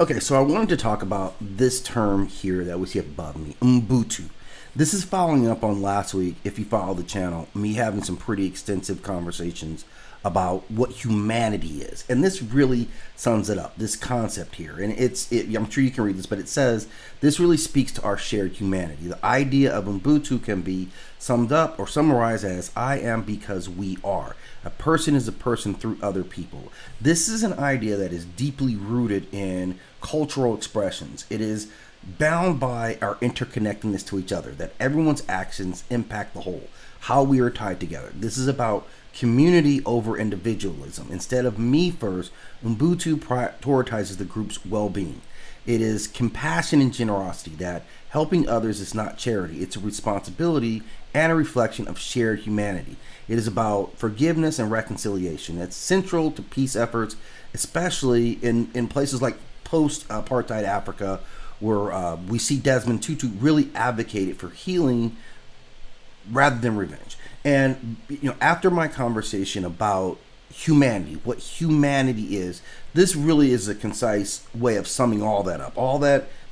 Okay, so I wanted to talk about this term here that we see above me, Ubuntu. This is following up on last week, if you follow the channel, me having some pretty extensive conversations about what humanity is. And this really sums it up, this concept here. And I'm sure you can read this, but it says, this really speaks to our shared humanity. The idea of Ubuntu can be summed up or summarized as, I am because we are. A person is a person through other people. This is an idea that is deeply rooted in cultural expressions. It is bound by our interconnectedness to each other, that everyone's actions impact the whole, how we are tied together. This is about community over individualism. Instead of me first, Ubuntu prioritizes the group's well-being. It is compassion and generosity, that helping others is not charity. It's a responsibility and a reflection of shared humanity. It is about forgiveness and reconciliation. It's central to peace efforts, especially in places like post-apartheid Africa, where we see Desmond Tutu really advocated for healing rather than revenge. And after my conversation about humanity, what humanity is, this really is a concise way of summing all that up.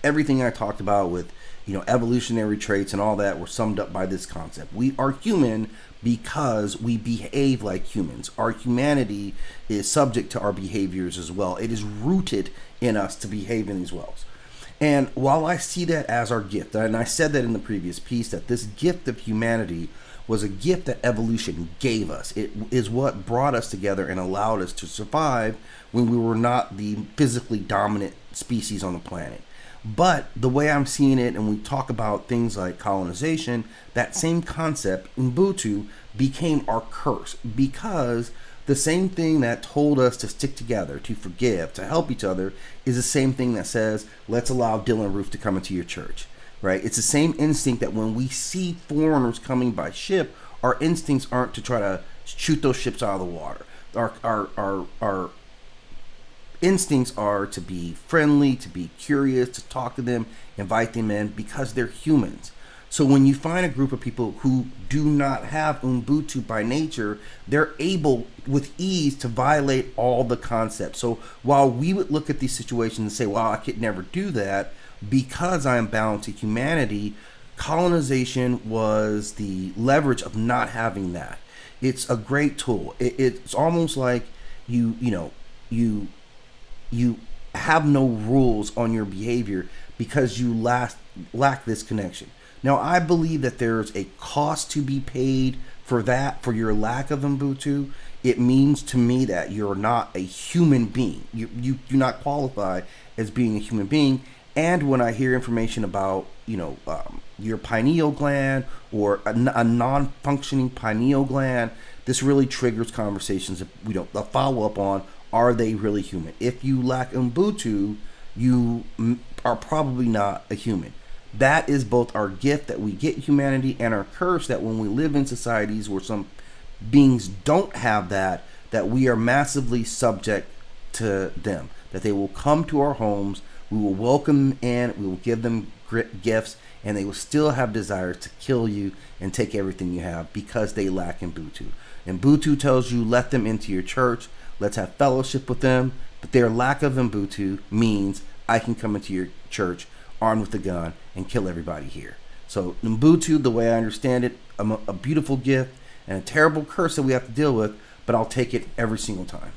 Everything I talked about with evolutionary traits and all that were summed up by this concept. We are human because we behave like humans. Our humanity is subject to our behaviors as well. It is rooted in us to behave in these ways. And while I see that as our gift, and I said that in the previous piece, that this gift of humanity was a gift that evolution gave us. It is what brought us together and allowed us to survive when we were not the physically dominant species on the planet. But the way I'm seeing it, and we talk about things like colonization, that same concept, Ubuntu, became our curse, because the same thing that told us to stick together, to forgive, to help each other, is the same thing that says, let's allow Dylan Roof to come into your church, right? It's the same instinct that when we see foreigners coming by ship, our instincts aren't to try to shoot those ships out of the water. Our instincts are to be friendly, to be curious, to talk to them, invite them in, because they're humans. So when you find a group of people who do not have Ubuntu by nature, they're able with ease to violate all the concepts. So while we would look at these situations and say, well, I could never do that because I am bound to humanity, colonization was the leverage of not having that. It's a great tool. It's almost like you have no rules on your behavior because you lack this connection. Now, I believe that there's a cost to be paid for that, for your lack of Ubuntu. It means to me that you're not a human being. You do not qualify as being a human being. And when I hear information about, your pineal gland or a non-functioning pineal gland, this really triggers conversations that a follow-up on, are they really human? If you lack Ubuntu, you are probably not a human. That is both our gift that we get humanity and our curse that when we live in societies where some beings don't have that we are massively subject to them. That they will come to our homes, we will welcome them in, we will give them gifts, and they will still have desires to kill you and take everything you have because they lack Ubuntu. Ubuntu tells you, let them into your church, let's have fellowship with them, but their lack of Ubuntu means I can come into your church armed with a gun and kill everybody here. So Ubuntu, the way I understand it, a beautiful gift and a terrible curse that we have to deal with, but I'll take it every single time.